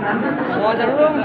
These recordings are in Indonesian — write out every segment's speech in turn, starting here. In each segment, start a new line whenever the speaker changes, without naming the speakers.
Mau ajar dong.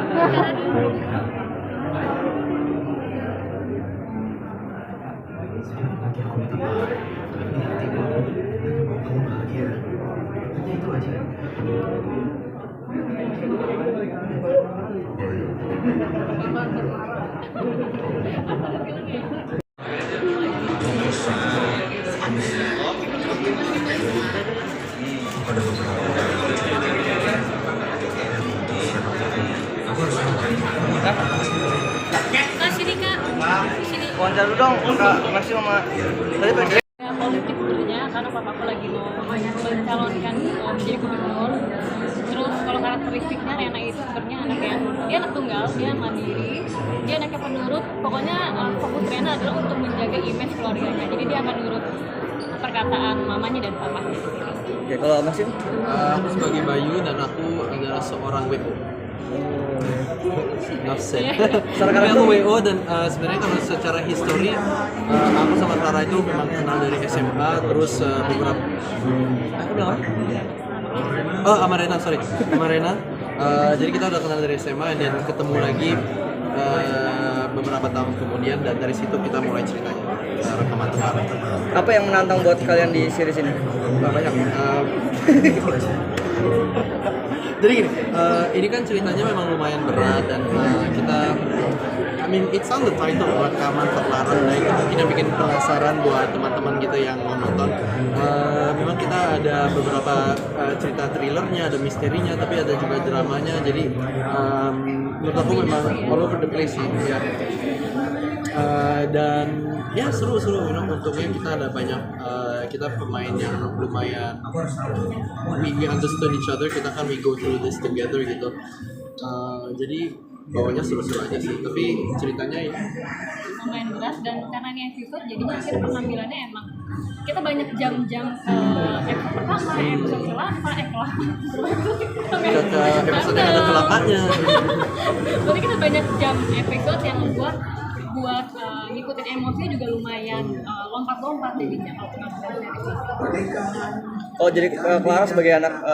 Kak, sini Kak. Sini.
Mau ajar dong. Enggak, masih mama. Tadi pengen
Politik sebenarnya karena papaku lagi mau mencalonkan menjadi gubernur. Terus kalau karakteristiknya Rena itu sebenarnya anak yang dia anak tunggal, dia mandiri, dia anaknya penurut. Pokoknya fokus Rena adalah untuk menjaga image keluarganya. Jadi dia akan nurut perkataan mamanya dan papanya.
Oke, kalau masih
Aku sebagai Bayu dan aku adalah seorang WO. Nafsen. Tapi aku WO dan sebenarnya kalau secara histori aku sama Clara itu memang kenal dari SMA terus beberapa aku bilang apa? Oh, Amarena, sorry. Amarena. Jadi kita udah kenal dari SMA dan ketemu lagi beberapa tahun kemudian dan dari situ kita mulai ceritanya rekaman Clara.
apa yang menantang buat kalian di series ini?
Banyak. Jadi gini, ini kan ceritanya memang lumayan berat dan I mean it's on the title rekaman terlarang. Nah itu mungkin yang bikin penasaran buat teman-teman kita yang mau nonton. Memang kita ada beberapa cerita thrillernya, ada misterinya, tapi ada juga dramanya. Jadi menurut aku memang all over the place sih. Ya. Dan ya seru untungnya kita ada banyak kita pemain yang lumayan we understand each other, kita kan we go through this together gitu. Jadi bawahnya seru-seru aja sih, tapi ceritanya ya
Lumayan berat dan karena ini episode jadinya akhirnya penampilannya emang kita banyak jam-jam episode pertama, episode kelapa,
episode yang ada kelapanya.
berarti kita banyak jam episode yang buat ngikutin emosi juga lumayan lompat-lompat jadinya kalau penampilan
Oh, jadi Clara sebagai anak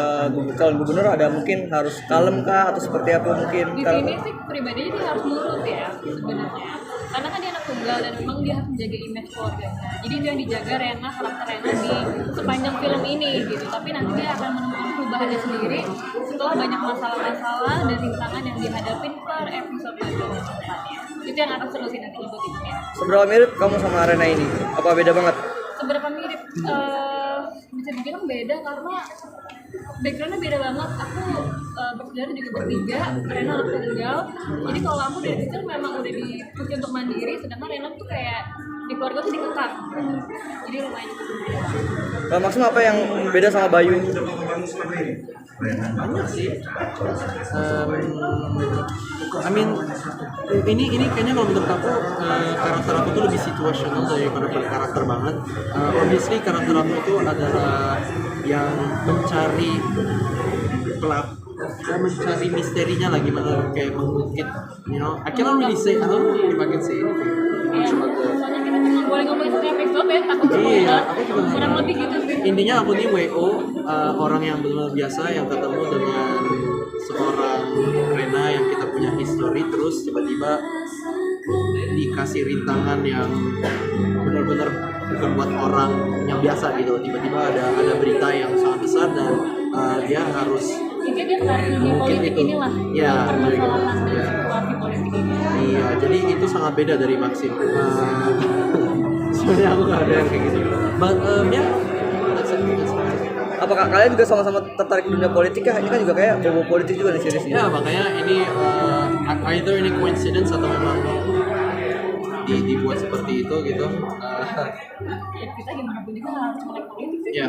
calon gubernur ada mungkin harus kalem kah atau seperti apa mungkin?
di sini sih pribadinya dia harus nurut ya sebenarnya karena kan dia anak tunggal dan memang dia harus menjaga image keluarganya jadi itu yang dijaga karakter Rena di sepanjang film ini gitu tapi nanti dia akan menemukan perubahannya sendiri setelah banyak masalah-masalah dan rintangan yang dihadapin per episode itu yang akan seru sih nanti buat ibunya.
Seberapa mirip kamu sama Rena ini? Apa beda banget?
Seberapa mirip? Bisa dibilang beda karena backgroundnya beda banget. Aku bersaudara juga bertiga, Rena anak tunggal. Jadi kalau aku dari kecil memang udah dipuji untuk mandiri, sedangkan Rena tuh kayak di keluarga tuh dikekang. Jadi lumayan.
Maksudnya apa yang beda sama Bayu?
Banyak sih. I mean ini kayaknya kalau menurut aku karakter aku tuh lebih situasional daripada berkarakter banget. Obviously karakter aku tuh adalah yang mencari mencari misterinya lagi gimana kayak mengungkit, I cannot really say, I don't know if I can say anything.
Soalnya kita cuma boleh ngomongin satu episode ya, takut spoiler. Kurang lebih gitu sih.
Intinya aku nih WO, orang yang benar-benar biasa yang ketemu dengan seorang Rena yang kita punya history, terus tiba-tiba dikasih rintangan yang benar-benar bukan buat orang yang biasa gitu. Tiba-tiba ada berita yang sangat besar dan dia harus
Intinya dia tertarik di politik inilah, permasalahan dan situasi politik ini.
Iya, jadi itu sangat beda dari Maxim. Sebenarnya aku nggak ada yang kayak gitu. But ya,
Apakah kalian juga sama-sama tertarik di dunia politik ya? Ini kan juga kayak bobo politik juga di series ini.
ya makanya ini either ini coincidence atau memang dibuat seperti itu gitu.
Ya kita gimana pun juga harus melek politik sih.
Ya.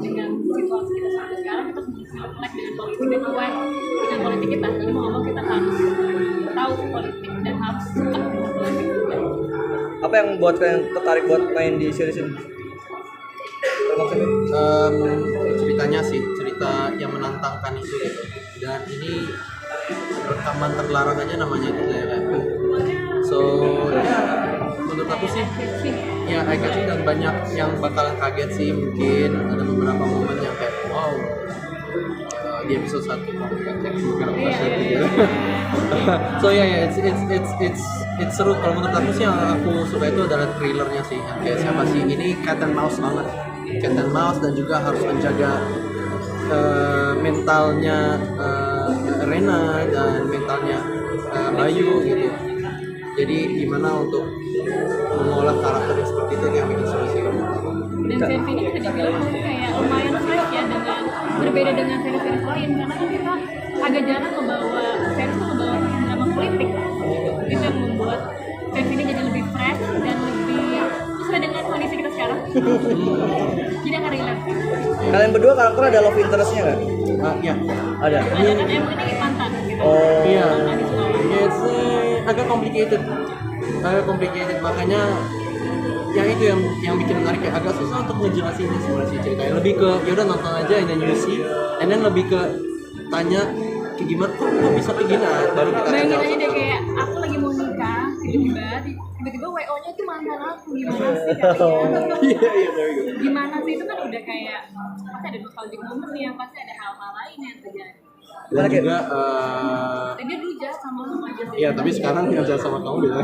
Dengan situasi kita sampai sekarang kita harus melek dengan politik dan aware dengan politik kita. Jadi mau ngomong kita harus tahu politik dan harus suka dengan politik juga.
Apa yang buat kalian tertarik buat main di series ini?
Ceritanya sih cerita yang menantangkan itu gitu. Dan ini rekaman terlarang aja namanya itu ya kan. So ya menurut aku sih ya agak dan banyak yang bakalan kaget sih, mungkin ada beberapa momen yang kayak wow di episode 1 kalau bukan
Iya, iya.
So yeah, it's seru. Kalau menurut aku sih yang aku suka itu adalah thrillernya sih. Yang kayak siapa sih ini cat and mouse banget. Cat and mouse dan juga harus menjaga mentalnya Rena dan mentalnya Bayu gitu. Jadi gimana untuk mengolah karakter yang seperti itu yang bikin seru sih.
Dan series ini bisa dibilang kayak lumayan fresh ya, dengan berbeda dengan series-series lain, karena kan kita agak jarang ngebawa series tuh ngebawa drama politik gitu. Itu yang membuat series ini jadi lebih fresh dan lebih sesuai dengan kondisi kita sekarang. Jadi akan relate.
Kalian berdua karakter ada love interest-nya nggak?
Ya.
Ada.
Ada kan emang ini mantan gitu.
Oh.
Iya.
Mantan di sekolah.
It's agak complicated makanya yang itu yang bikin menarik ya, agak susah untuk ngejelasinnya sebenarnya ceritanya. Lebih ke ya udah nonton aja and then you see, and then lebih ke tanya kayak gimana kok bisa kayak gini, baru kita
Bayangin
jawab
aja deh
satu-satu.
kayak aku lagi mau nikah, tiba-tiba WO-nya tuh mantan aku, gimana sih katanya? Gimana sih, itu kan udah kayak pasti ada nostalgic moment yang pasti ada hal-hal lain yang terjadi.
Dan juga
Dan dia dulu jahat sama lu aja sih.
ya tapi sekarang yang jalan sama kamu beda.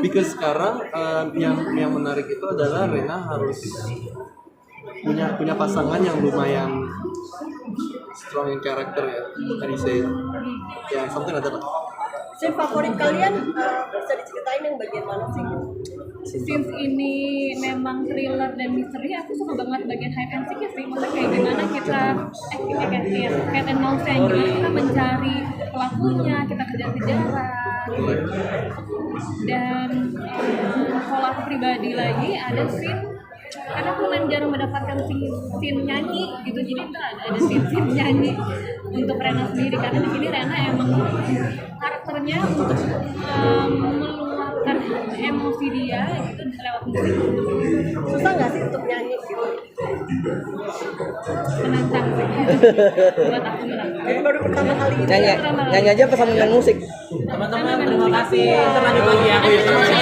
Because sekarang yang menarik itu adalah Rena harus punya pasangan yang lumayan strong in character ya, tadi saya ya something like that.
Scene favorit kalian bisa diceritain yang bagian mana sih?
Since ini memang thriller dan misteri, aku suka banget bagian hide and seek ya sih. Maksudnya kayak gimana kita cat and mouse yang gimana kita mencari pelakunya, kita kejar-kejaran. Dan kalau aku pribadi lagi ada scene, karena aku lumayan jarang mendapatkan scene nyanyi gitu, jadi itu ada scene nyanyi untuk Rena sendiri, karena di sini Rena emang karakternya untuk meluapkan emosi dia gitu lewat musik.
Susah nggak sih untuk nyanyi gitu?
Menantang sih buat aku menantang.
Jadi baru pertama kali ini.
Nyanyi aja apa sambil main musik?
Teman-teman terima kasih,
Lanjut lagi ya.